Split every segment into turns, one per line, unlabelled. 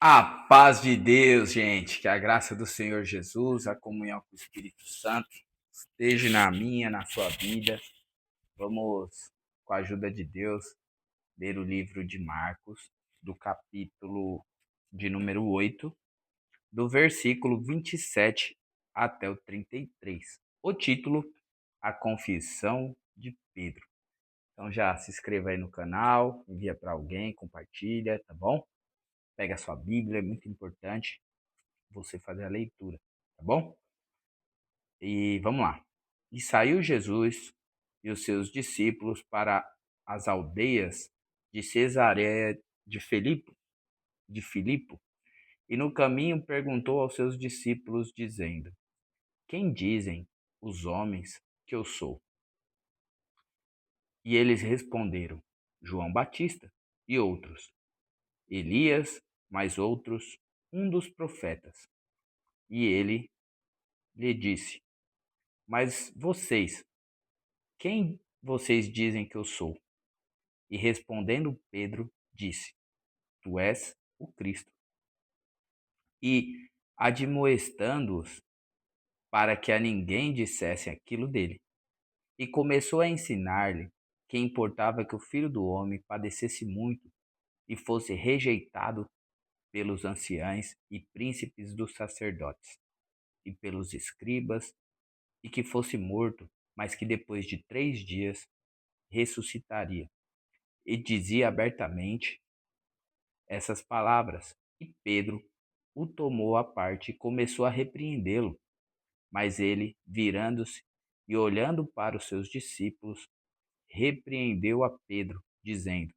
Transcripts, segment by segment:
A paz de Deus, gente, que a graça do Senhor Jesus, a comunhão com o Espírito Santo esteja na minha, na sua vida. Vamos, com a ajuda de Deus, ler o livro de Marcos, do capítulo de número 8, do versículo 27 até o 33. O título, A Confissão de Pedro. Então já se inscreva aí no canal, envia para alguém, compartilha, tá bom? Pega a sua Bíblia, é muito importante você fazer a leitura, tá bom? E vamos lá. E saiu Jesus e os seus discípulos para as aldeias de Cesareia de Filipe, e no caminho perguntou aos seus discípulos, dizendo: Quem dizem os homens que eu sou? E eles responderam: João Batista, e outros, Elias, mais outros, um dos profetas. E ele lhe disse: Mas vocês, quem vocês dizem que eu sou? E respondendo Pedro, disse: Tu és o Cristo. E admoestando-os para que a ninguém dissesse aquilo dele. E começou a ensinar-lhe que importava que o Filho do Homem padecesse muito e fosse rejeitado pelos anciãos e príncipes dos sacerdotes e pelos escribas, e que fosse morto, mas que depois de 3 dias ressuscitaria. E dizia abertamente essas palavras. E Pedro o tomou à parte e começou a repreendê-lo. Mas ele, virando-se e olhando para os seus discípulos, repreendeu a Pedro, dizendo: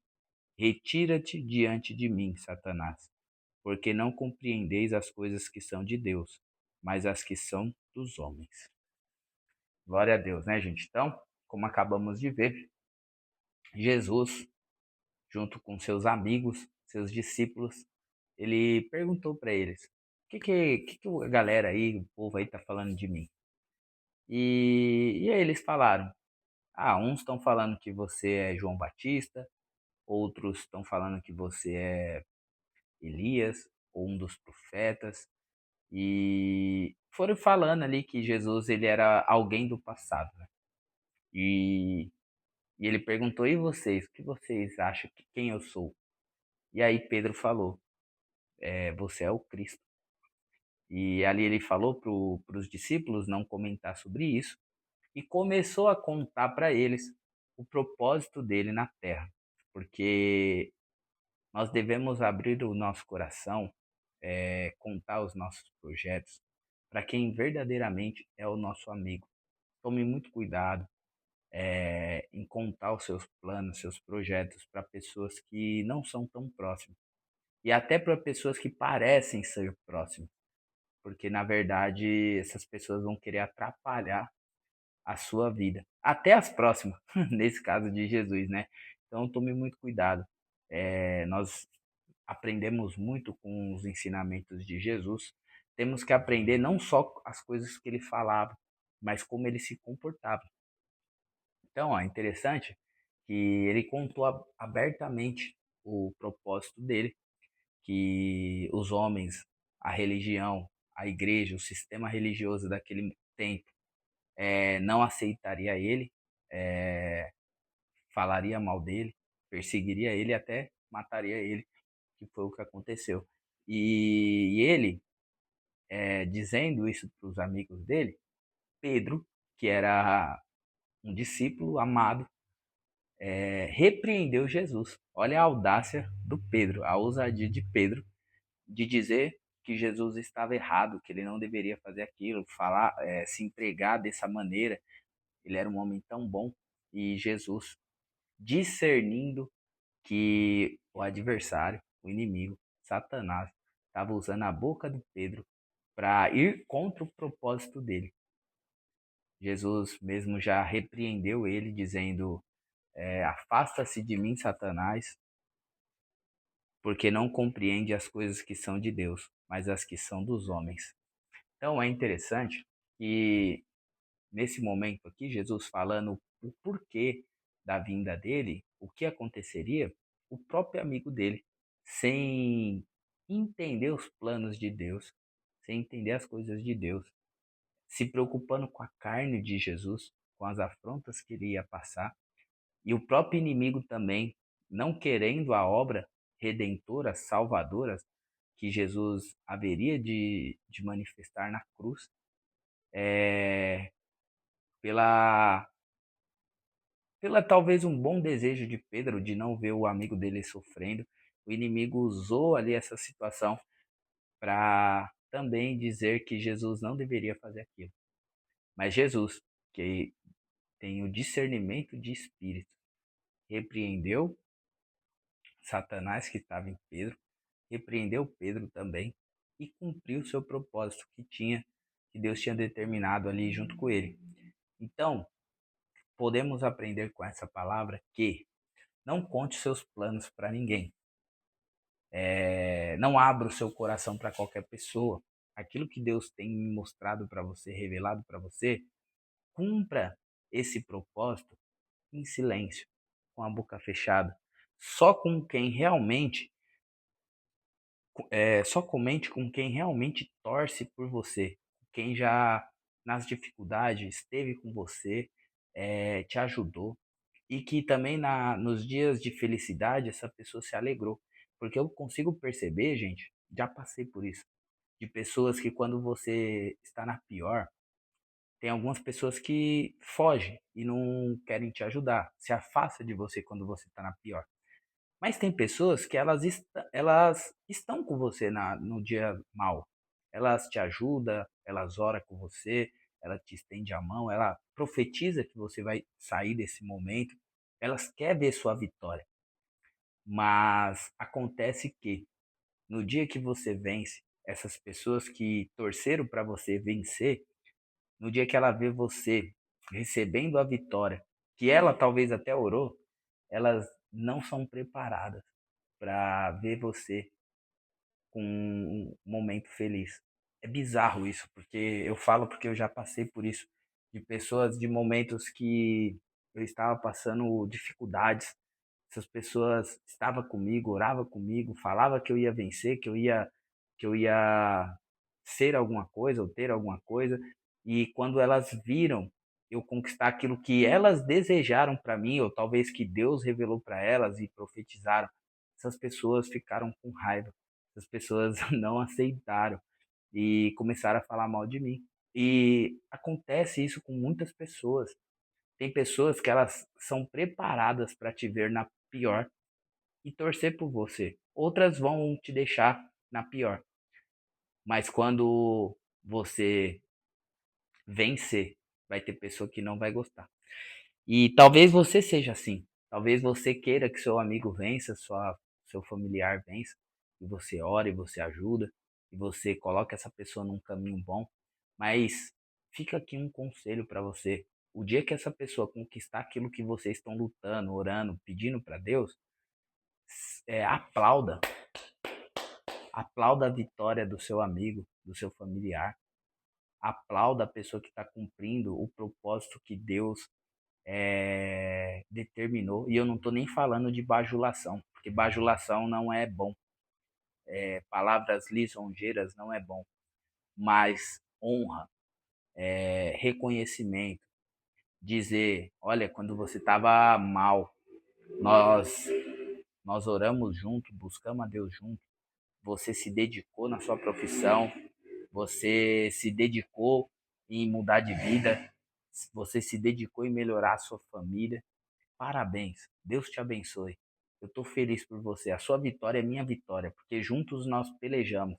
Retira-te diante de mim, Satanás, porque não compreendeis as coisas que são de Deus, mas as que são dos homens. Glória a Deus, né, gente? Então, como acabamos de ver, Jesus, junto com seus amigos, seus discípulos, ele perguntou para eles: o que a galera aí, o povo aí tá falando de mim? E aí eles falaram: Ah, uns estão falando que você é João Batista, outros estão falando que você é Elias, ou um dos profetas. E foram falando ali que Jesus ele era alguém do passado, né? E, e ele perguntou: E vocês? O que vocês acham que quem eu sou? E aí Pedro falou: Você é o Cristo. E ali ele falou para os discípulos não comentar sobre isso e começou a contar para eles o propósito dele na terra, porque nós devemos abrir o nosso coração, contar os nossos projetos para quem verdadeiramente é o nosso amigo. Tome muito cuidado em contar os seus planos, seus projetos para pessoas que não são tão próximas e até para pessoas que parecem ser próximas, porque na verdade essas pessoas vão querer atrapalhar a sua vida, até as próximas, nesse caso de Jesus, né? Então tome muito cuidado. Nós aprendemos muito com os ensinamentos de Jesus. Temos que aprender não só as coisas que ele falava, mas como ele se comportava. Então, ó, é interessante que ele contou abertamente o propósito dele, que os homens, a religião, a igreja, o sistema religioso daquele tempo não aceitaria ele, é, falaria mal dele, perseguiria ele e até mataria ele, que foi o que aconteceu. E ele, dizendo isso para os amigos dele, Pedro, que era um discípulo amado, repreendeu Jesus. Olha a audácia do Pedro, a ousadia de Pedro de dizer que Jesus estava errado, que ele não deveria fazer aquilo, falar, se entregar dessa maneira. Ele era um homem tão bom. E Jesus, discernindo que o adversário, o inimigo, Satanás, estava usando a boca de Pedro para ir contra o propósito dele. Jesus mesmo já repreendeu ele, dizendo: Afasta-se de mim, Satanás, porque não compreende as coisas que são de Deus, mas as que são dos homens. Então é interessante que nesse momento aqui, Jesus falando o porquê da vinda dele, o que aconteceria, o próprio amigo dele, sem entender os planos de Deus, sem entender as coisas de Deus, se preocupando com a carne de Jesus, com as afrontas que ele ia passar, e o próprio inimigo também, não querendo a obra redentora, salvadora, que Jesus haveria de manifestar na cruz, é, pela, pela talvez um bom desejo de Pedro de não ver o amigo dele sofrendo, o inimigo usou ali essa situação para também dizer que Jesus não deveria fazer aquilo. Mas Jesus, que tem o discernimento de espírito, repreendeu Satanás que estava em Pedro, repreendeu Pedro também e cumpriu o seu propósito que Deus tinha determinado ali junto com ele. Então, podemos aprender com essa palavra que não conte seus planos para ninguém. Não abra o seu coração para qualquer pessoa. Aquilo que Deus tem mostrado para você, revelado para você, cumpra esse propósito em silêncio, com a boca fechada. Só com quem realmente, só comente com quem realmente torce por você, quem já nas dificuldades esteve com você, te ajudou e que também nos dias de felicidade essa pessoa se alegrou, porque eu consigo perceber, gente, já passei por isso, de pessoas que quando você está na pior, tem algumas pessoas que fogem e não querem te ajudar, se afasta de você quando você está na pior. Mas tem pessoas que elas estão com você no dia mal. Elas te ajudam, elas oram com você, ela te estende a mão, ela profetiza que você vai sair desse momento. Elas querem ver sua vitória. Mas acontece que no dia que você vence, essas pessoas que torceram para você vencer, no dia que ela vê você recebendo a vitória, que ela talvez até orou, elas não são preparadas para ver você com um momento feliz. É bizarro isso, porque eu falo porque eu já passei por isso, de pessoas, de momentos que eu estava passando dificuldades, essas pessoas estavam comigo, oravam comigo, falava que eu ia vencer, que eu ia ser alguma coisa ou ter alguma coisa, e quando elas viram eu conquistar aquilo que elas desejaram para mim, ou talvez que Deus revelou para elas e profetizaram, essas pessoas ficaram com raiva, essas pessoas não aceitaram e começaram a falar mal de mim. E acontece isso com muitas pessoas. Tem pessoas que elas são preparadas para te ver na pior e torcer por você. Outras vão te deixar na pior. Mas quando você vencer, vai ter pessoa que não vai gostar. E talvez você seja assim. Talvez você queira que seu amigo vença, seu familiar vença, e você ora e você ajuda, e você coloca essa pessoa num caminho bom. Mas fica aqui um conselho para você. O dia que essa pessoa conquistar aquilo que vocês estão lutando, orando, pedindo para Deus, aplauda. Aplauda a vitória do seu amigo, do seu familiar. Aplauda a pessoa que está cumprindo o propósito que Deus determinou. E eu não estou nem falando de bajulação, porque bajulação não é bom. Palavras lisonjeiras não é bom. Mas honra, reconhecimento, dizer, olha, quando você estava mal, nós, nós oramos junto, buscamos a Deus junto, você se dedicou na sua profissão, você se dedicou em mudar de vida, você se dedicou em melhorar a sua família. Parabéns, Deus te abençoe. Eu estou feliz por você. A sua vitória é minha vitória, porque juntos nós pelejamos.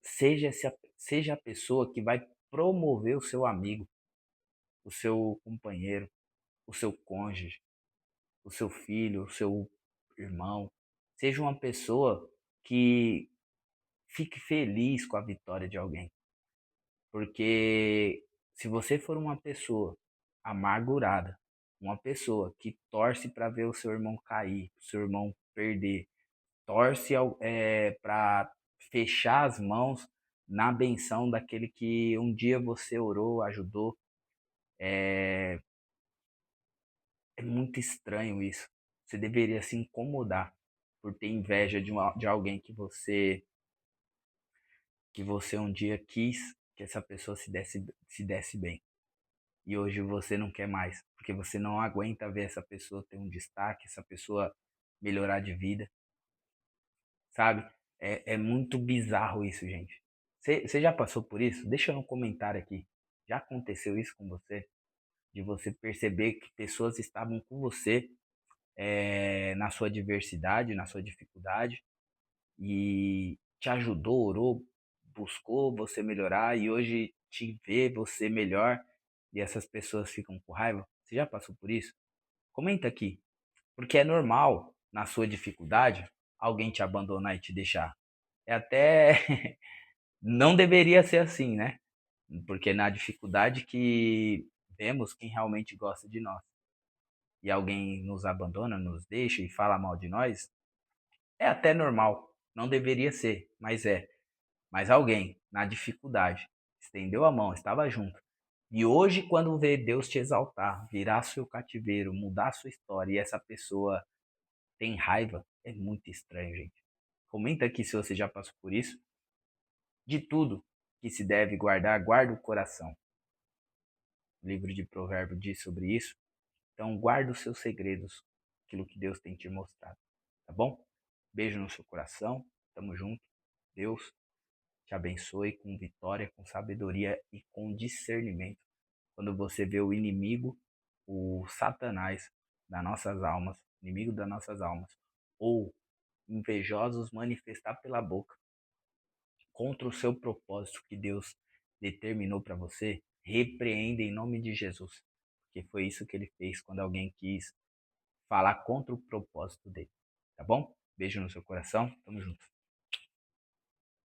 Seja a pessoa que vai promover o seu amigo, o seu companheiro, o seu cônjuge, o seu filho, o seu irmão. Seja uma pessoa que fique feliz com a vitória de alguém. Porque se você for uma pessoa amargurada, uma pessoa que torce para ver o seu irmão cair, o seu irmão perder, torce para fechar as mãos na benção daquele que um dia você orou, ajudou, é muito estranho isso. Você deveria se incomodar. por ter inveja de alguém que você um dia quis que essa pessoa se desse bem. E hoje você não quer mais, porque você não aguenta ver essa pessoa ter um destaque, essa pessoa melhorar de vida, sabe? É muito bizarro isso, gente. Você já passou por isso? Deixa no comentário aqui. Já aconteceu isso com você? De você perceber que pessoas estavam com você na sua diversidade, na sua dificuldade, e te ajudou, orou, buscou você melhorar e hoje te vê você melhor e essas pessoas ficam com raiva? Você já passou por isso? Comenta aqui, porque é normal na sua dificuldade alguém te abandonar e te deixar. É até não deveria ser assim, né? Porque na dificuldade que vemos quem realmente gosta de nós. E alguém nos abandona, nos deixa e fala mal de nós, é até normal. Não deveria ser, mas é. Mas alguém, na dificuldade, estendeu a mão, estava junto. E hoje, quando vê Deus te exaltar, virar seu cativeiro, mudar sua história, e essa pessoa tem raiva, é muito estranho, gente. Comenta aqui se você já passou por isso. De tudo que se deve guardar, guarda o coração. O livro de Provérbios diz sobre isso. Então, guarda os seus segredos, aquilo que Deus tem te mostrado. Tá bom? Beijo no seu coração. Tamo junto. Deus te abençoe com vitória, com sabedoria e com discernimento. Quando você vê o inimigo, o Satanás das nossas almas, inimigo das nossas almas, ou invejosos manifestar pela boca contra o seu propósito que Deus determinou para você, repreenda em nome de Jesus. Porque foi isso que ele fez quando alguém quis falar contra o propósito dele. Tá bom? Beijo no seu coração. Tamo junto.